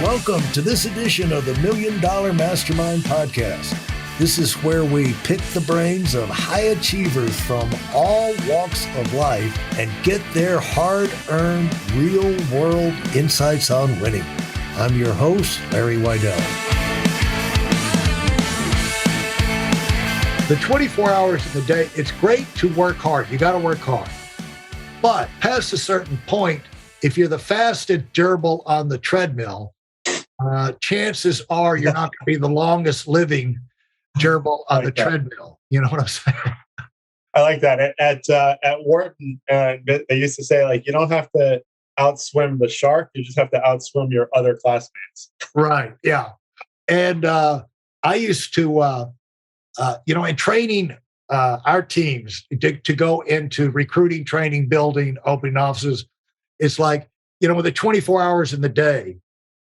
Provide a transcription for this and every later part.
Welcome to this edition of the Million Dollar Mastermind podcast. This is where we pick the brains of high achievers from all walks of life and get their hard-earned, real-world insights on winning. I'm your host, Larry Weidel. The 24 hours of the day, it's great to work hard. You got to work hard. But past a certain point, if you're the fastest gerbil on the treadmill, chances are you're not going to be the longest living gerbil on the treadmill. You know what I'm saying? I like that. At Wharton, they used to say, like, you don't have to outswim the shark. You just have to outswim your other classmates. Right. Yeah. And I used to, in training our teams to go into recruiting, training, building, opening offices, it's like, with the 24 hours in the day,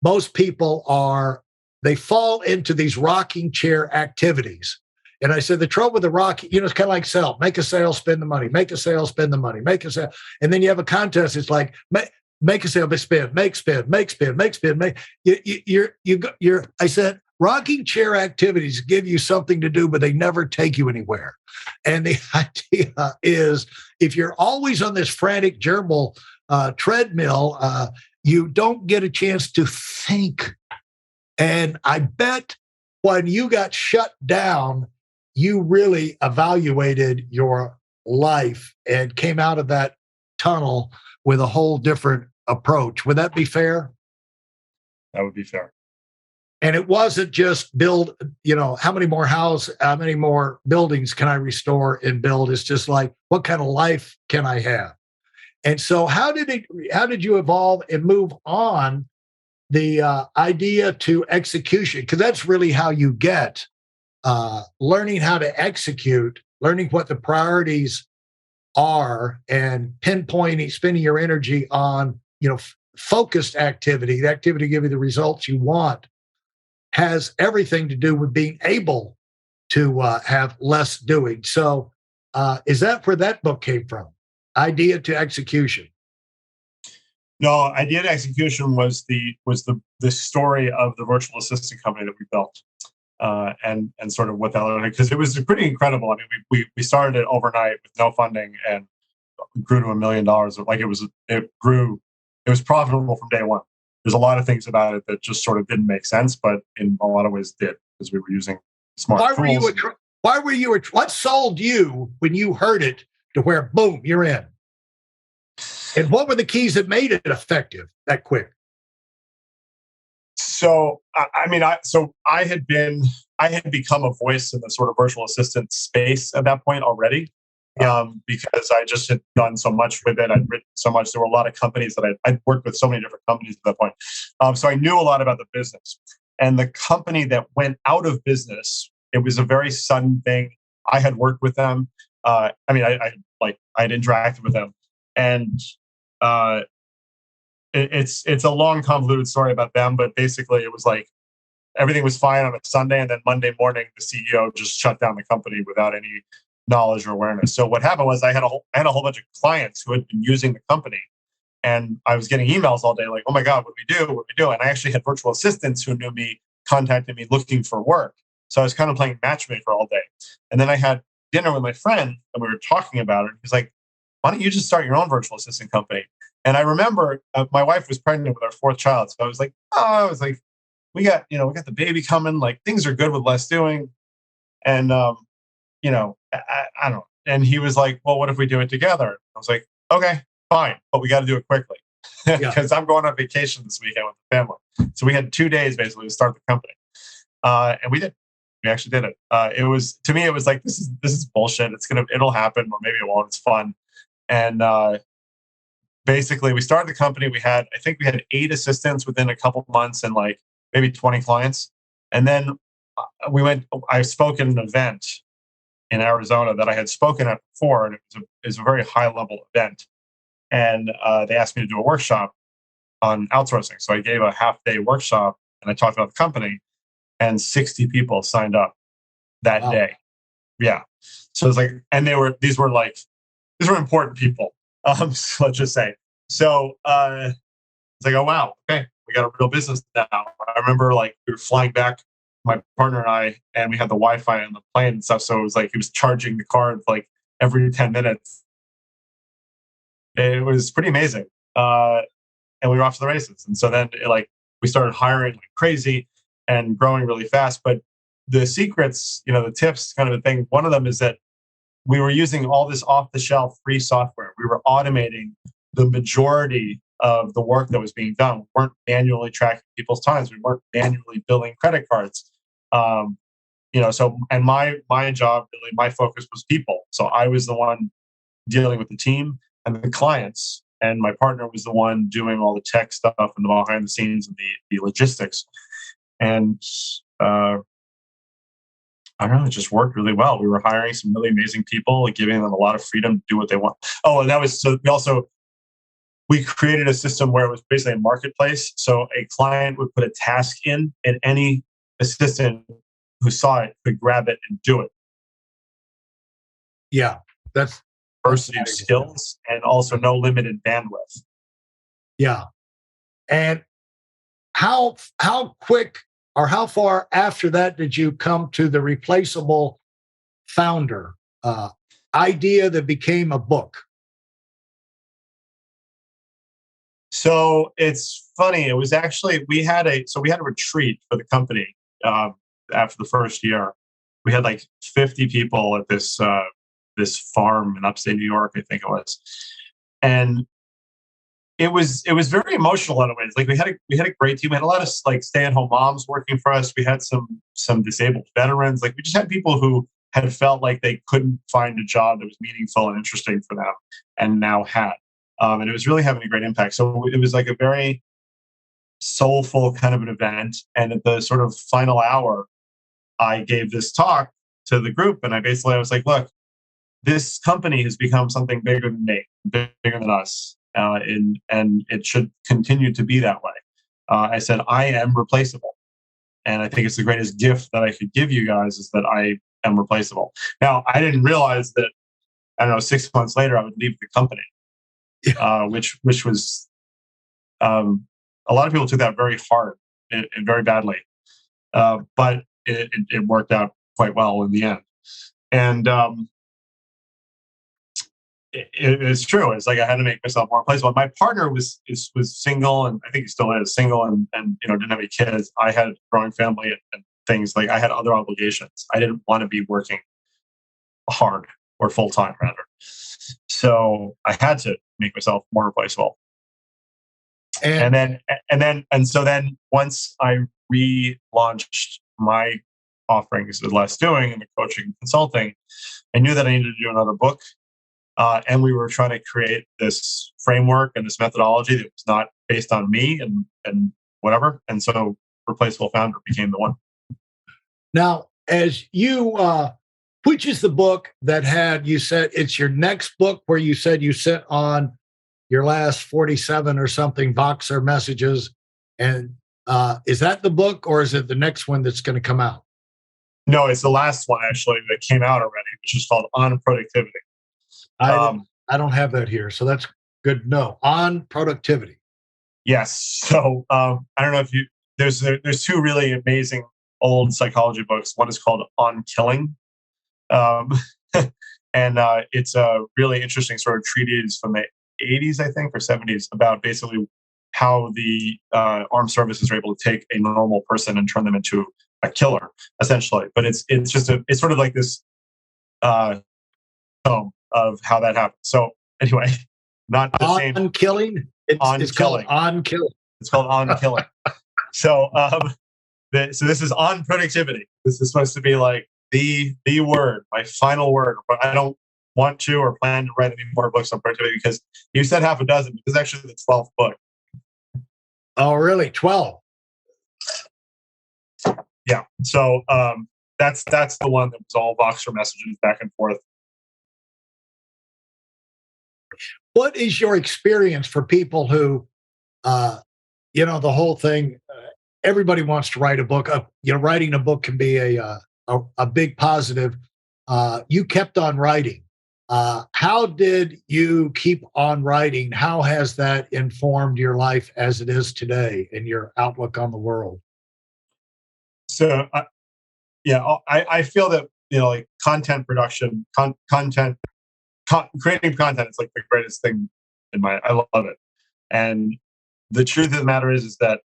most people they fall into these rocking chair activities. And I said, the trouble with the rocking, it's kind of like sell, make a sale, spend the money, make a sale, spend the money, make a sale. And then you have a contest. It's like, make a sale, spend, make spend, make spend, make spend, make. I said, rocking chair activities give you something to do, but they never take you anywhere. And the idea is, if you're always on this frantic gerbil treadmill, you don't get a chance to think. And I bet when you got shut down, you really evaluated your life and came out of that tunnel with a whole different approach. Would that be fair? That would be fair. And it wasn't just build, how many more houses, how many more buildings can I restore and build? It's just like, what kind of life can I have? And so how did you evolve and move on the idea to execution? Because that's really how you get learning how to execute, learning what the priorities are, and pinpointing, spending your energy on, focused activity, the activity to give you the results you want, has everything to do with being able to have less doing. So is that where that book came from? Idea to execution. No, idea to execution was the story of the virtual assistant company that we built, and sort of what that looked like, because it was pretty incredible. I mean, we started it overnight with no funding and grew to $1 million. Like it grew. It was profitable from day one. There's a lot of things about it that just sort of didn't make sense, but in a lot of ways did, because we were using smart tools. What sold you when you heard it to where, boom, you're in? And what were the keys that made it effective that quick? So, I had become a voice in the sort of virtual assistant space at that point already, because I just had done so much with it. I'd written so much. There were a lot of companies that I'd worked with, so many different companies at that point. So I knew a lot about the business. And the company that went out of business, it was a very sudden thing. I had worked with them. I'd interacted with them, and it's a long, convoluted story about them. But basically, it was like everything was fine on a Sunday, and then Monday morning, the CEO just shut down the company without any knowledge or awareness. So what happened was I had a whole bunch of clients who had been using the company, and I was getting emails all day like, "Oh my God, what do we do? What do we do?" And I actually had virtual assistants who knew me, contacted me looking for work. So I was kind of playing matchmaker all day, and then I had dinner with my friend and we were talking about it. He's like, "Why don't you just start your own virtual assistant company?" And I remember my wife was pregnant with our fourth child. So I was like, we got the baby coming, like things are good with less doing. And, I don't know. And he was like, "Well, what if we do it together?" I was like, "Okay, fine, but we got to do it quickly." Because I'm going on vacation this weekend with the family. So we had 2 days basically to start the company. And we did. We actually did it. To me, it was like, this is bullshit. It'll happen, or maybe it won't. It's fun. And basically, we started the company. I think we had 8 assistants within a couple months and like maybe 20 clients. And then I spoke at an event in Arizona that I had spoken at before, and it was a very high level event. And they asked me to do a workshop on outsourcing. So I gave a half-day workshop, and I talked about the company, and 60 people signed up that day. Yeah. So it's like, and these were important people. So let's just say. So it's like, oh wow, okay, We got a real business now. I remember like we were flying back, my partner and I, and we had the Wi-Fi on the plane and stuff. So it was like he was charging the card like every 10 minutes. It was pretty amazing. And we were off to the races. And so then we started hiring like crazy and growing really fast. But the secrets, the tips kind of a thing, one of them is that we were using all this off-the-shelf free software. We were automating the majority of the work that was being done. We weren't manually tracking people's times. We weren't manually billing credit cards. So and my job, really, my focus was people. So I was the one dealing with the team and the clients, and my partner was the one doing all the tech stuff and the behind the scenes and the logistics. And I don't know, it just worked really well. We were hiring some really amazing people, like giving them a lot of freedom to do what they want. Oh, and that was so we created a system where it was basically a marketplace. So a client would put a task in, and any assistant who saw it could grab it and do it. Yeah, that's diversity of skills and also no limited bandwidth. Yeah. And how quick or how far after that did you come to the replaceable founder idea that became a book? So it's funny. It was actually we had a retreat for the company after the first year. We had like 50 people at this farm in upstate New York, I think it was, and it was very emotional in a way. Like we had a great team. We had a lot of like stay-at-home moms working for us. We had some disabled veterans. Like we just had people who had felt like they couldn't find a job that was meaningful and interesting for them, and now had. And it was really having a great impact. So it was like a very soulful kind of an event. And at the sort of final hour, I gave this talk to the group, and I was like, look, this company has become something bigger than me, bigger than us. And it should continue to be that way. I said, I am replaceable. And I think it's the greatest gift that I could give you guys is that I am replaceable. Now, I didn't realize that, 6 months later, I would leave the company, which was, a lot of people took that very hard and very badly. But it worked out quite well in the end. And it's true. It's like I had to make myself more replaceable. My partner was single, and I think he still is single, and didn't have any kids. I had a growing family and things. Like I had other obligations. I didn't want to be working hard or full time, rather. So I had to make myself more replaceable. And so then once I relaunched my offerings with Less Doing and the coaching and consulting, I knew that I needed to do another book. And we were trying to create this framework and this methodology that was not based on me and whatever. And so Replaceable Founder became the one. Now, as you, which is the book that you said it's your next book where you said you sent on your last 47 or something Voxer messages. And is that the book, or is it the next one that's going to come out? No, it's the last one actually that came out already, which is called On Productivity. I don't have that here, so that's good to know. On productivity. Yes. So I don't know if there's two really amazing old psychology books. One is called On Killing, and it's a really interesting sort of treatise from the 80s, I think, or 70s about basically how the armed services are able to take a normal person and turn them into a killer, essentially. But it's sort of like this of how that happens. So anyway, not the same. On Killing? It's called On Killing. It's called On Killing. So so this is On Productivity. This is supposed to be like the word, my final word. But I don't want to or plan to write any more books on productivity because you said half a dozen. This is actually the 12th book. Oh, really? 12? Yeah. So that's the one that was all Voxer messages back and forth. What is your experience for people who, the whole thing, everybody wants to write a book. Writing a book can be a big positive. You kept on writing. How did you keep on writing? How has that informed your life as it is today and your outlook on the world? So, I feel that, like content production, creating content is like the greatest thing I love it. And the truth of the matter is that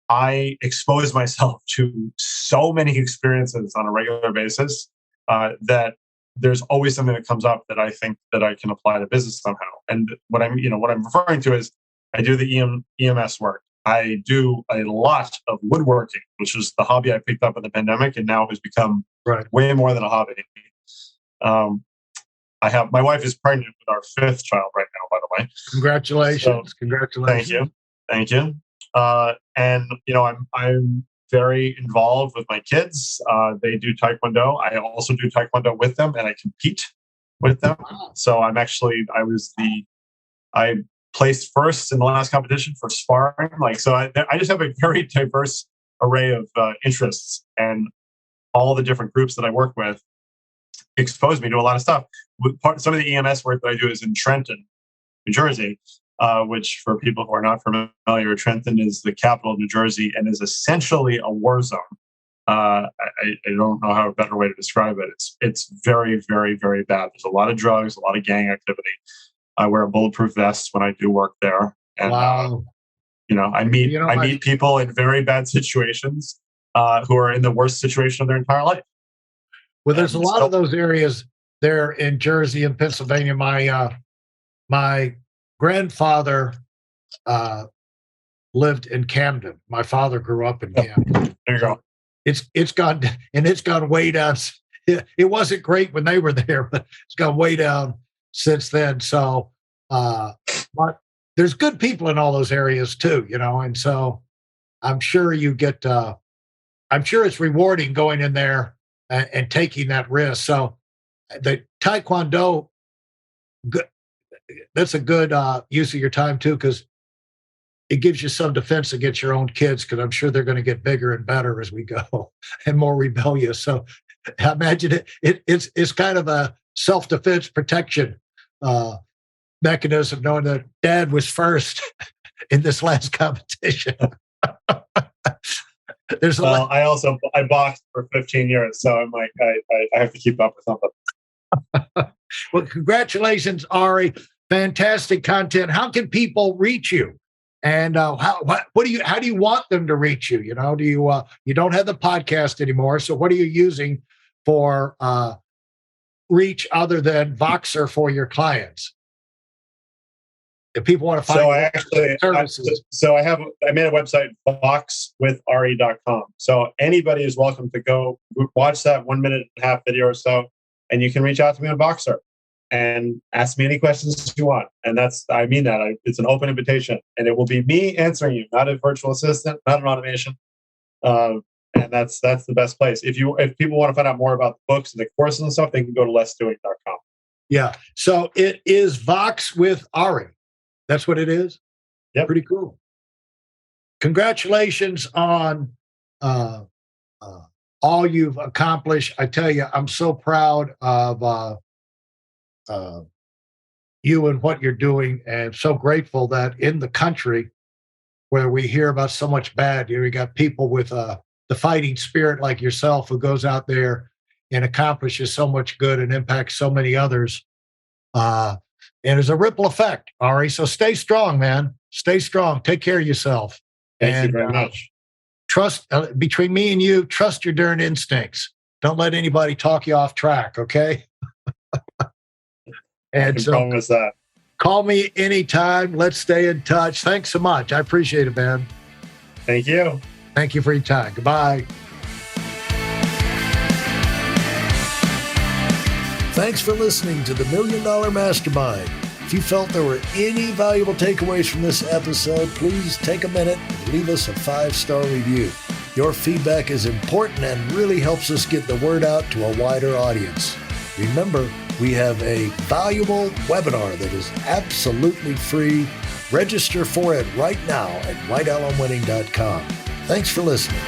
I expose myself to so many experiences on a regular basis that there's always something that comes up that I think that I can apply to business somehow. And what I'm referring to is I do the EMS work. I do a lot of woodworking, which is the hobby I picked up in the pandemic and now has become way more than a hobby. My wife is pregnant with our 5th child right now, by the way. Congratulations. So, congratulations. Thank you. And I'm very involved with my kids. They do Taekwondo. I also do Taekwondo with them, and I compete with them. So I placed first in the last competition for sparring. I just have a very diverse array of interests, and all the different groups that I work with expose me to a lot of stuff. Some of the EMS work that I do is in Trenton, New Jersey, which for people who are not familiar, Trenton is the capital of New Jersey and is essentially a war zone. I don't know how a better way to describe it. It's very, very, very bad. There's a lot of drugs, a lot of gang activity. I wear a bulletproof vest when I do work there. And, wow. I meet people in very bad situations who are in the worst situation of their entire life. Well, there's a lot of those areas there in Jersey and Pennsylvania. My grandfather lived in Camden. My father grew up in Camden. There you go. It's gone way down. It wasn't great when they were there, but it's gone way down since then. So, but there's good people in all those areas too, and so I'm sure you get. I'm sure it's rewarding going in there and taking that risk. So, the Taekwondo, that's a good use of your time too, because it gives you some defense against your own kids, because I'm sure they're going to get bigger and better as we go and more rebellious. So I imagine it's kind of a self-defense protection mechanism, knowing that Dad was first in this last competition. I boxed for 15 years, so I'm like, I have to keep up with something. Well, congratulations, Ari. Fantastic content. How can people reach you? And how do you want them to reach you? You don't have the podcast anymore, so what are you using for reach other than Voxer for your clients? If people want to find services. I made a website, voxwithari.com. So anybody is welcome to go watch that 1.5 minute video or so, and you can reach out to me on Voxer and ask me any questions you want. And I mean that. It's an open invitation, and it will be me answering you, not a virtual assistant, not an automation. And that's the best place. If people want to find out more about the books and the courses and stuff, they can go to letsdoit.com. Yeah. So it is Vox with Ari. That's what it is? Yep. Pretty cool. Congratulations on all you've accomplished. I tell you, I'm so proud of you and what you're doing, and so grateful that in the country where we hear about so much bad, we got people with the fighting spirit like yourself who goes out there and accomplishes so much good and impacts so many others. And there's a ripple effect, Ari. So stay strong, man. Stay strong. Take care of yourself. Thank you very much. Trust, between me and you, trust your darn instincts. Don't let anybody talk you off track, okay? And so promise that. Call me anytime. Let's stay in touch. Thanks so much. I appreciate it, man. Thank you. Thank you for your time. Goodbye. Thanks for listening to the Million Dollar Mastermind. If you felt there were any valuable takeaways from this episode, please take a minute and leave us a 5-star review. Your feedback is important and really helps us get the word out to a wider audience. Remember, we have a valuable webinar that is absolutely free. Register for it right now at weidelonwinning.com. Thanks for listening.